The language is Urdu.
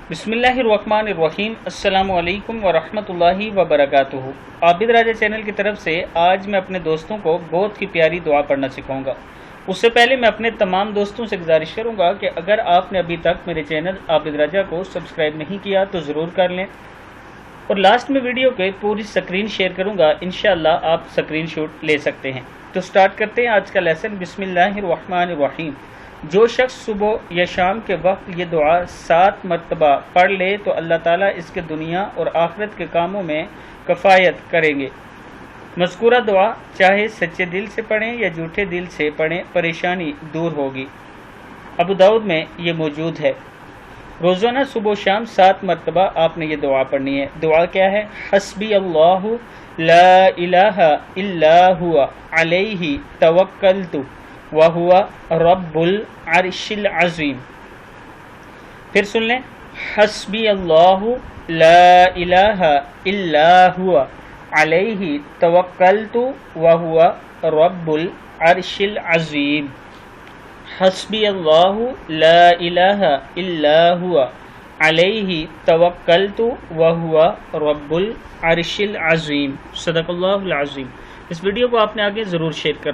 بسم اللہ الرحمن الرحیم۔ السلام علیکم ورحمۃ اللہ وبرکاتہ۔ عابد راجہ چینل کی طرف سے آج میں اپنے دوستوں کو بہت ہی پیاری دعا پڑھنا سکھاؤں گا۔ اس سے پہلے میں اپنے تمام دوستوں سے گزارش کروں گا کہ اگر آپ نے ابھی تک میرے چینل عابد راجہ کو سبسکرائب نہیں کیا تو ضرور کر لیں، اور لاسٹ میں ویڈیو کے پوری سکرین شیئر کروں گا، انشاءاللہ آپ سکرین شاٹ لے سکتے ہیں۔ تو سٹارٹ کرتے ہیں آج کا لیسن۔ بسم اللہ الرحمن الرحیم۔ جو شخص صبح یا شام کے وقت یہ دعا 7 مرتبہ پڑھ لے تو اللہ تعالیٰ اس کے دنیا اور آخرت کے کاموں میں کفایت کریں گے۔ مذکورہ دعا چاہے سچے دل سے پڑھیں یا جھوٹے دل سے پڑھیں، پریشانی دور ہوگی۔ ابو داؤد میں یہ موجود ہے۔ روزانہ صبح و شام 7 مرتبہ آپ نے یہ دعا پڑھنی ہے۔ دعا کیا ہے؟ حسبی اللہ لا الہ الا ہوا علیہ توکلت وَهُوَ رَبُّ الْعَرْشِ الْعَظِيمِ۔ پھر سن لیں، حسبی اللہ لا الہ الا ہوا علیہ توکلت وَهُوَ رَبُّ الْعَرْشِ الْعَظِيمِ۔ حسبی اللہ لا الہ الا ہوا علیہ توکلت وَهُوَ رَبُّ الْعَرْشِ الْعَظِيمِ۔ صدق اللہ العظیم۔ اس ویڈیو کو آپ نے آگے ضرور شیئر کرنا۔